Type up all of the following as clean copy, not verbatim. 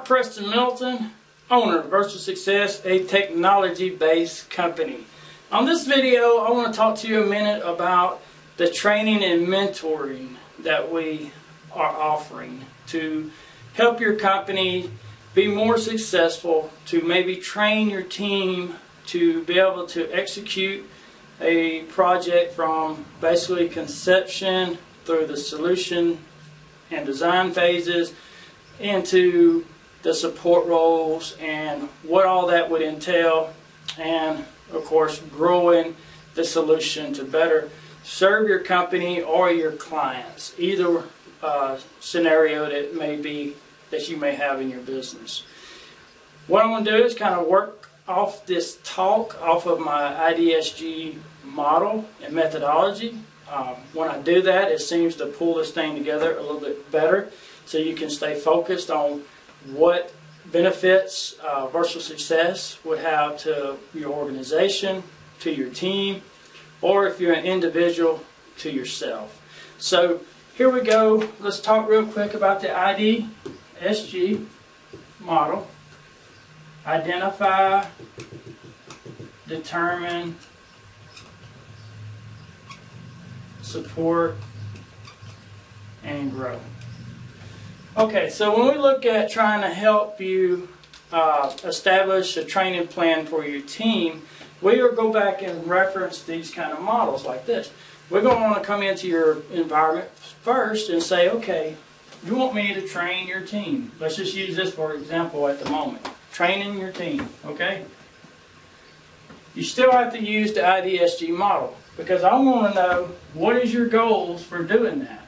Preston Middleton, owner of Virtual Success, a technology-based company. On this video, I want to talk to you a minute about the training and mentoring that we are offering to help your company be more successful, to maybe train your team to be able to execute a project from basically conception through the solution and design phases into the support roles and what all that would entail, and of course growing the solution to better serve your company or your clients, either scenario that may be that you may have in your business. What I'm going to do is kind of work off this talk off of my IDSG model and methodology. When I do that, it seems to pull this thing together a little bit better so you can stay focused on what benefits virtual success would have to your organization, to your team, or if you're an individual, to yourself. So here we go. Let's talk real quick about the IDSG model. Identify, determine, support, and grow. Okay, so when we look at trying to help you establish a training plan for your team, we will go back and reference these kind of models like this. We're going to want to come into your environment first and say, okay, you want me to train your team. Let's just use this for example at the moment. Training your team, okay? You still have to use the IDSG model because I want to know what is your goals for doing that.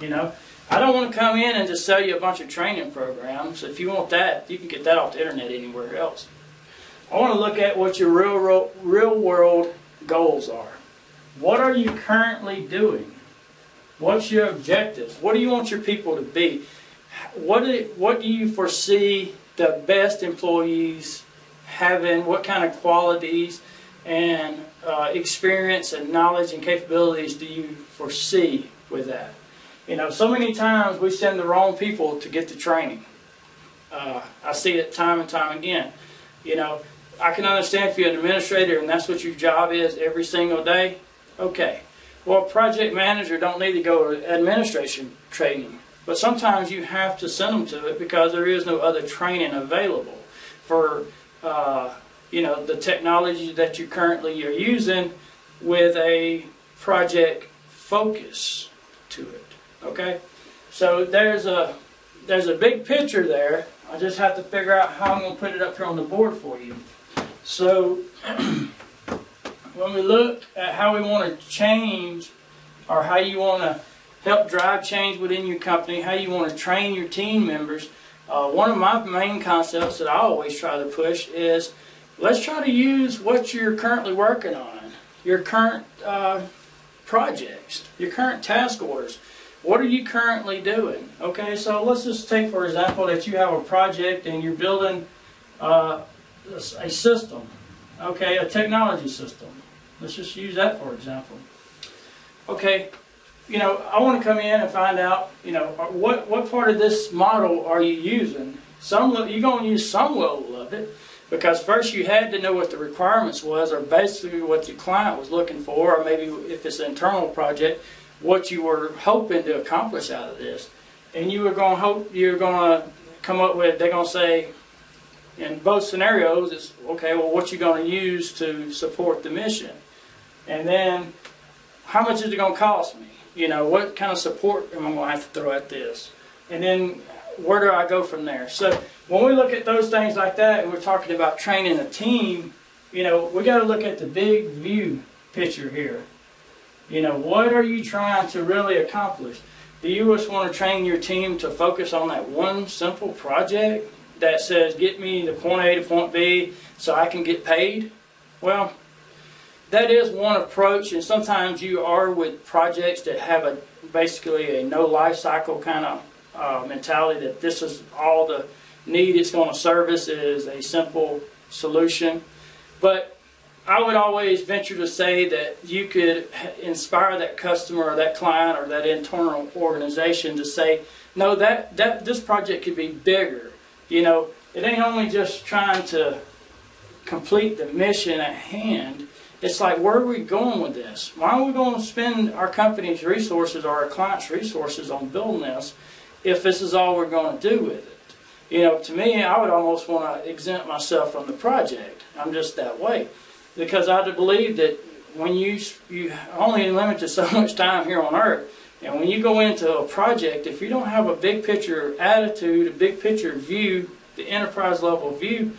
You know, I don't want to come in and just sell you a bunch of training programs. If you want that, you can get that off the internet anywhere else. I want to look at what your real world goals are. What are you currently doing? What's your objectives? What do you want your people to be? What do you foresee the best employees having? What kind of qualities and experience and knowledge and capabilities do you foresee with that? You know, so many times we send the wrong people to get the training. I see it time and time again. You know, I can understand if you're an administrator and that's what your job is every single day. Okay. Well, a project manager don't need to go to administration training. But sometimes you have to send them to it because there is no other training available for you know, the technology that you currently are using with a project focus to it. Okay, so there's a big picture there. I just have to figure out how I'm going to put it up here on the board for you. So when we look at how we want to change, or how you want to help drive change within your company, how you want to train your team members, one of my main concepts that I always try to push is let's try to use what you're currently working on, your current projects, your current task orders. What are you currently doing? Okay, so let's just take for example that you have a project and you're building a system, okay, a technology system. Let's just use that for example. Okay. You know, I want to come in and find out, you know, what part of this model are you using? You're going to use some level of it because first you had to know what the requirements was, or basically what your client was looking for, or maybe if it's an internal project, what you were hoping to accomplish out of this. And you were going to hope you're going to come up with, they're going to say, in both scenarios, it's, okay, well, what you're going to use to support the mission. And then, how much is it going to cost me? You know, what kind of support am I going to have to throw at this? And then where do I go from there? So when we look at those things like that and we're talking about training a team, you know, we got to look at the big view picture here. You know, what are you trying to really accomplish? Do you just want to train your team to focus on that one simple project that says get me to point A to point B so I can get paid? Well, that is one approach, and sometimes you are with projects that have basically a no life cycle kind of mentality, that this is all the need it's going to service is a simple solution. But I would always venture to say that you could inspire that customer or that client or that internal organization to say, no, this project could be bigger. You know, it ain't only just trying to complete the mission at hand. It's like, where are we going with this? Why are we going to spend our company's resources or our clients' resources on building this if this is all we're going to do with it? You know, to me, I would almost want to exempt myself from the project. I'm just that way. Because I believe that when you only limited so much time here on earth, and when you go into a project, if you don't have a big picture attitude, a big picture view, the enterprise level view,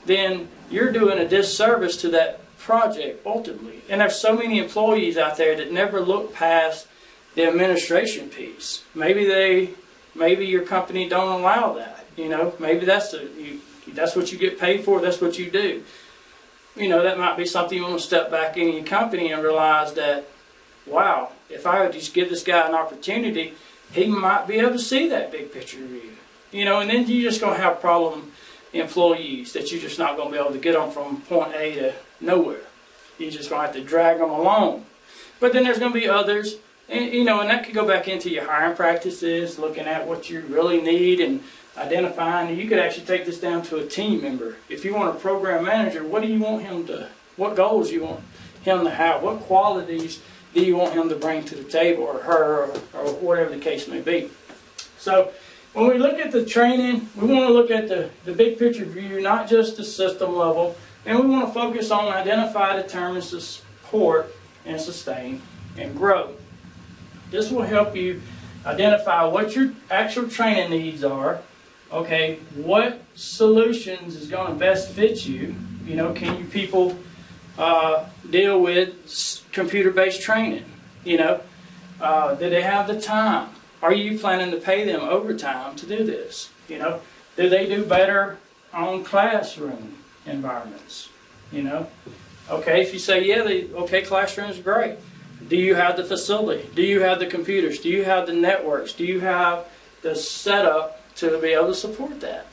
then you're doing a disservice to that project ultimately. And there's so many employees out there that never look past the administration piece. Maybe your company don't allow that. You know, maybe that's what you get paid for. That's what you do. You know, that might be something you want to step back in your company and realize that, wow, if I would just give this guy an opportunity, he might be able to see that big picture view. You know, and then you're just going to have problem employees that you're just not going to be able to get them from point A to nowhere. You're just going to have to drag them along. But then there's going to be others, and you know, and that could go back into your hiring practices, looking at what you really need and identifying. You could actually take this down to a team member. If you want a program manager, what do you want him to, what goals do you want him to have? What qualities do you want him to bring to the table, or her, or whatever the case may be? So when we look at the training, we want to look at the big picture view, not just the system level, and we want to focus on identify, determine, support, and sustain, and grow. This will help you identify what your actual training needs are. Okay, what solutions is going to best fit you? You know, can you people deal with computer-based training? You know, do they have the time? Are you planning to pay them overtime to do this? You know, do they do better on classroom environments? You know, okay, if you say, yeah, okay, classroom's great. Do you have the facility? Do you have the computers? Do you have the networks? Do you have the setup to be able to support that?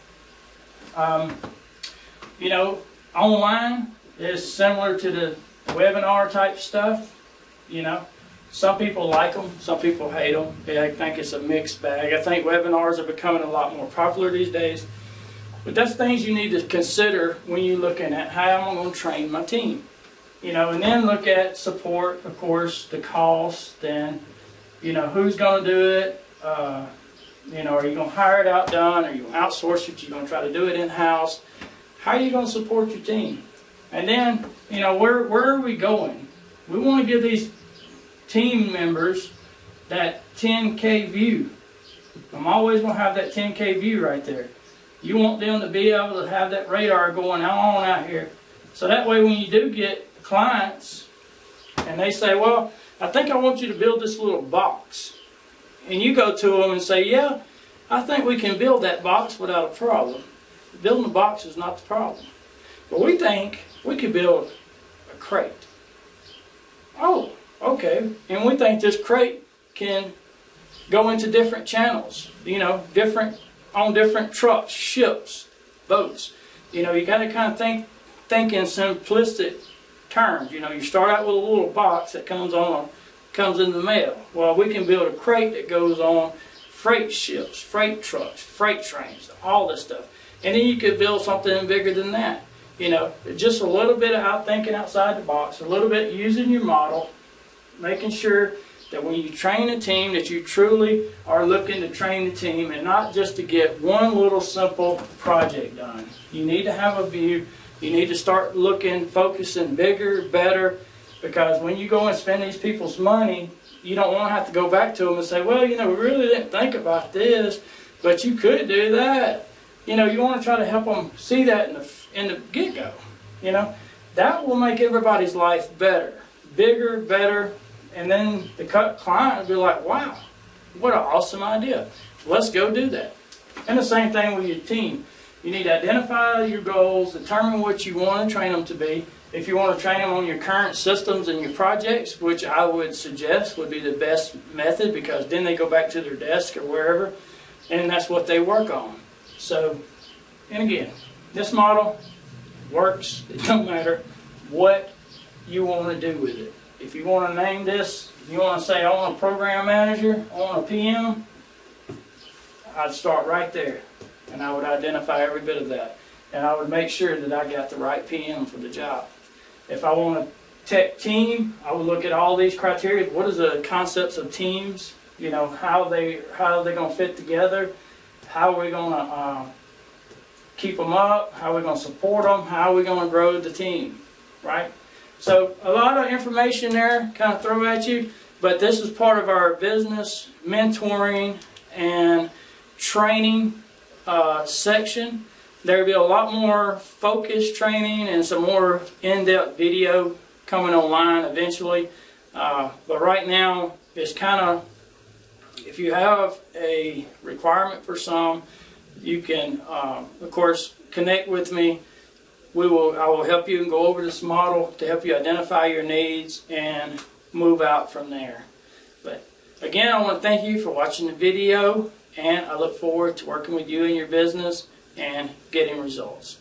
You know, online is similar to the webinar type stuff. You know, some people like them, some people hate them. I think it's a mixed bag. I think webinars are becoming a lot more popular these days. But that's things you need to consider when you're looking at how am I going to train my team. You know, and then look at support, of course, the cost, then, you know, who's going to do it. You know, are you going to hire it out done? Are you going to outsource it? Are you going to try to do it in-house? How are you going to support your team? And then, you know, where are we going? We want to give these team members that 10K view. I'm always going to have that 10K view right there. You want them to be able to have that radar going on out here. So that way when you do get clients and they say, well, I think I want you to build this little box. And you go to them and say, yeah, I think we can build that box without a problem. Building a box is not the problem. But we think we could build a crate. Oh, okay. And we think this crate can go into different channels, you know, on different trucks, ships, boats. You know, you got to kind of think in simplistic terms. You know, you start out with a little box that comes in the mail. Well, we can build a crate that goes on freight ships, freight trucks, freight trains, all this stuff. And then you could build something bigger than that. You know, just a little bit of thinking outside the box, a little bit using your model, making sure that when you train a team that you truly are looking to train the team and not just to get one little simple project done. You need to have a view. You need to start looking, focusing bigger, better, because when you go and spend these people's money, you don't want to have to go back to them and say, well, you know, we really didn't think about this, but you could do that. You know, you want to try to help them see that in the get-go. You know, that will make everybody's life better, bigger, better, and then the client will be like, wow, what an awesome idea. Let's go do that. And the same thing with your team. You need to identify your goals, determine what you want to train them to be. If you want to train them on your current systems and your projects, which I would suggest would be the best method, because then they go back to their desk or wherever, and that's what they work on. So, and again, this model works. It don't matter what you want to do with it. If you want to name this, you want to say, I want a program manager, I want a PM, I'd start right there. and I would identify every bit of that. And I would make sure that I got the right PM for the job. If I want a tech team, I would look at all these criteria. What is the concepts of teams? You know, how are they going to fit together? How are we going to keep them up? How are we going to support them? How are we going to grow the team? Right? So a lot of information there kind of throw at you, but this is part of our business mentoring and training section. There will be a lot more focused training and some more in-depth video coming online eventually. But right now, it's kind of, if you have a requirement for some, you can, of course, connect with me. I will help you and go over this model to help you identify your needs and move out from there. But again, I want to thank you for watching the video, and I look forward to working with you in your business and getting results.